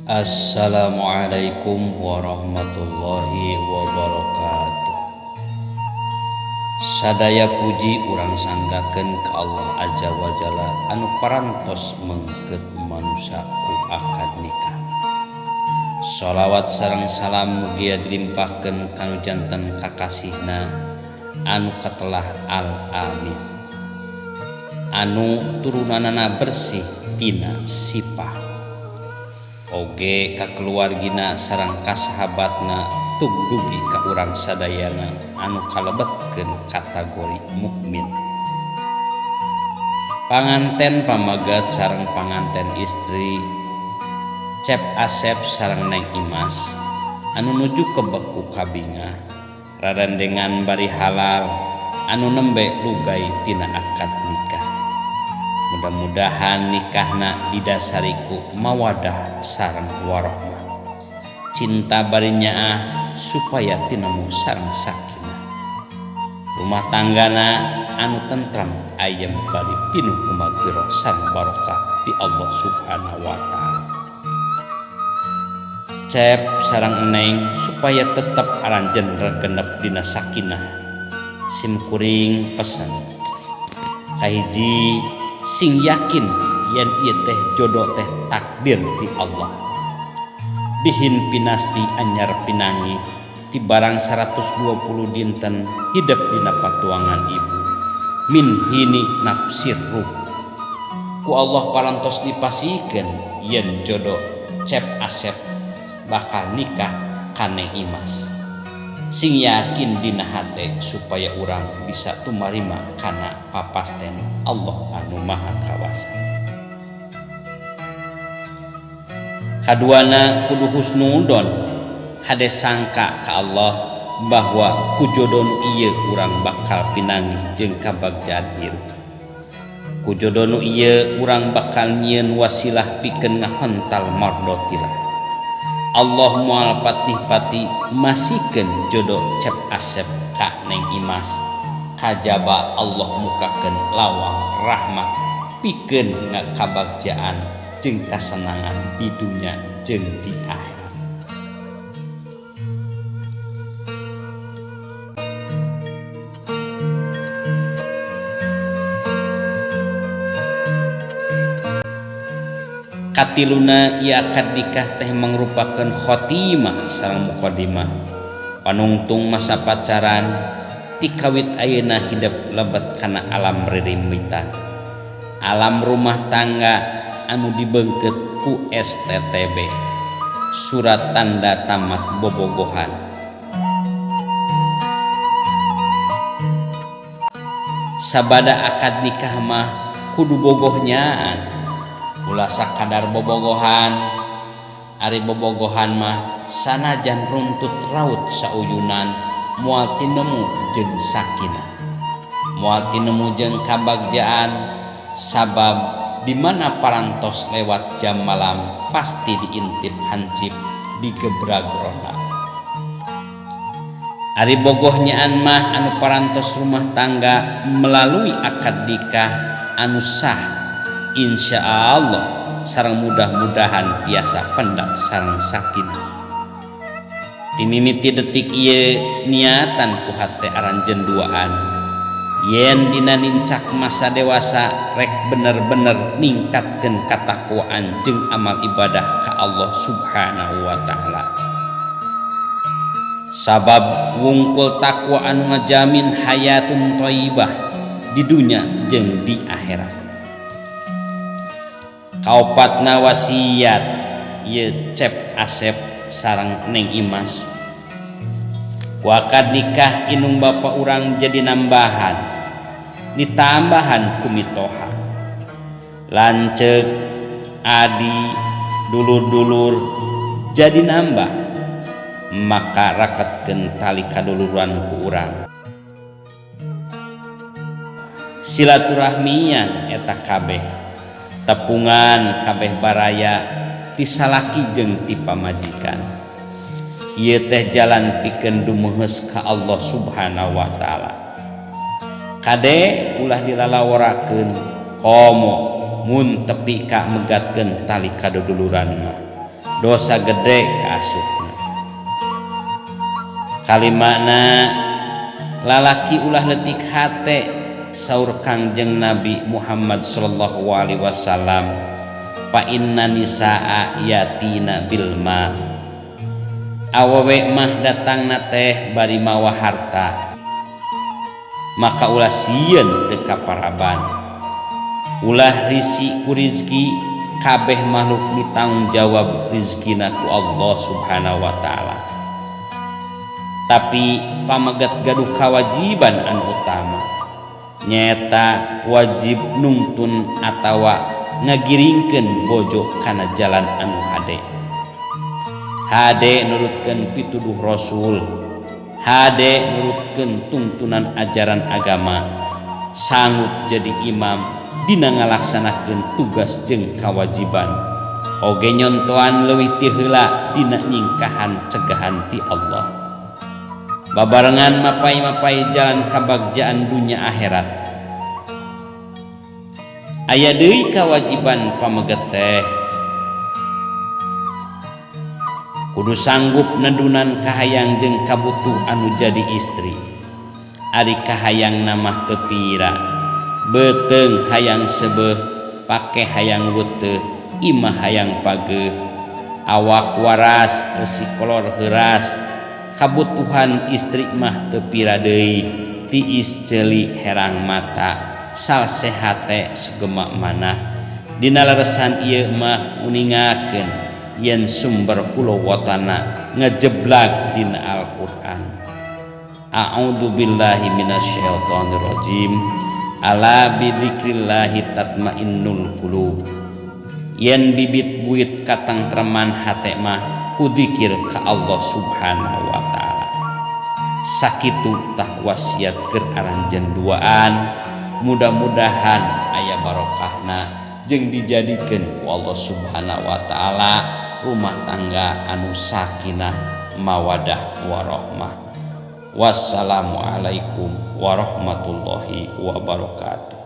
Assalamualaikum warahmatullahi wabarakatuh. Sadaya puji urang sanggakeun ka Allah Azza wa Jalla anu parantos mengkeut manusia ku akad nikah. Shalawat sareng salam mugia dilimpahkeun kanu janten kakasihna anu katelah al-amin, anu turunanana bersih tina sifah, oge ka keluargina sareng kasahabatna tug dugi ka urang sadayana anu kalebetkeun kategori mukmin. Panganten pamagat sareng panganten istri, Cep Asep sareng Neng Imas anu nuju ke beku kabinga radandengan bari halal anu nembe lugay tina akad nikah. Mudah-mudahan nikahna didasari ku mawadah sareng warahmah, cinta bari nyaah supaya tinemu sareng sakinah, rumah tanggana anu tentram ayem bari pinuh kumagfirah sareng barokah ti Allah Subhanahu wa taala. Cep sareng Eneng supaya tetep aranjeun regenep dina sakinah, simkuring pesen kahiji sing yakin yen ieu teh jodoh teh takdir ti Allah, bihin pinasti anyar pinangi ti barang 120 dinten hidup dina patuangan ibu min hini nafsir ruh, ku Allah parantos dipasikeun yen jodoh Cep Asep bakal nikah kane Imas, sing yakin dina hate supaya urang bisa tumarima kana papasten Allah anu maha kawasa. Kaduana kudu husnudon hade sangka ka Allah bahwa ku jodoh nu ieu urang bakal pinangi jeung kabagjaan hirup, ku jodoh nu ieu urang bakal nyieun wasilah pikeun ngahontal mardotilah. Allah moal patih-pati masikeun jodoh Cep Asep ka Neng Imas, kajaba Allah mukakeun lawang rahmat pikeun ngakabagjaan jeung kasenangan di dunia jeung di akhirat. Katiluna ieu akad nikah teh mangrupakeun khotimah sareng muqaddimah panungtung masa pacaran ti kawit ayeuna hidup lebet kana alam ririmitan, alam rumah tangga anu dibeungkeut ku STTB, surat tanda tamat bobogohan. Sabada akad nikah mah kudu bogohnyaan, ulah sakadar bobogohan. Ari bobogohan mah sanajan runtut raut sauyunan moal tinemu jeung sakinah, moal tinemu jeung kabagjaan, sabab di mana parantos lewat jam malam pasti diintip hancip digebrag ronda. Ari bogohnyaan mah anu parantos rumah tangga melalui akad nikah anu sah insyaallah sareng mudah-mudahan tiasa pendak sareng sakinah. Ti mimiti detik ieu niatan ku hate aranjeun duaan yen dina nincak masa dewasa rek bener-bener ningkatkeun katakwaan jeung amal ibadah ka Allah Subhanahu wa taala, sabab wungkul takwa anu ngajamin hayatun thayyibah di dunya jeung di akhirat. Kaopatna wasiat ieu Cep Asep sareng Neng Imas, ku akad nikah inung bapa urang jadi nambahan ditambahan ku mitoha, lanceuk adi dulur-dulur jadi nambah, maka raketkeun tali kaduluran ku urang. Silaturahmian eta kabeh, tepungan kabeh baraya ti salaki jeung ti pamajikan. Ieu teh jalan pikeun dumeuheus ka Allah Subhanahu wa taala. Kade ulah dilalaworakeun komo mun tepi ka megatkeun tali kaduduluran mah dosa gede kaasupna. Kalimatna lalaki ulah leutik hate saur Kangjeng Nabi Muhammad sallallahu alaihi wasallam, fa inna nisaa yatina bil mal, awewe mah datangna teh bari mawa harta, maka ulah sieun teu kaparaban. Ulah risi ku rizki, kabeh makhluk ditanggung jawab rizkina ku Allah subhanahu wa ta'ala. Tapi pamagat gaduh kawajiban anu utama nyata wajib nungtun atawa ngagiringkeun bojo kana jalan anu hade nurutkeun pituduh Rasul, hade nurutkeun tuntunan ajaran agama, sanggup jadi imam dina ngalaksanakeun tugas jeung kawajiban, oge nyontoan leuwih ti heula dina nyingkahan cegahan ti Allah. Babarengan mapai-mapai jalan kabagjaan dunya akhirat. Aya deui kawajiban pameget teh kudu sanggup nedunan kahayang jeung kabutuh anu jadi istri. Ari kahayang namah teu pira, beuteung hayang sebeuh, pake hayang weuteuh, imah hayang pageuh, awak waras resi kolor heuras. Kabutuhan istri mah teu pira deui, tiis ceuli herang mata, sal sehate segemak manah. Dina leresan ieu mah uningakeun yen sumber kulawatana ngejeblag dina Al-Qur'an. A'udzu billahi minasyaitonir rajim. Ala bidzikrillahi tatmainnul qulub. Yen bibit buit katangtreman hate mah kudzikir ka Allah subhanahu wa ta'ala. Sakitu tah wasiat keur aranjeun duaan, mudah-mudahan aya barokahna jeung dijadikeun ku Allah subhanahu wa ta'ala rumah tangga anu sakinah mawadah warahmah. Wassalamualaikum warahmatullahi wabarakatuh.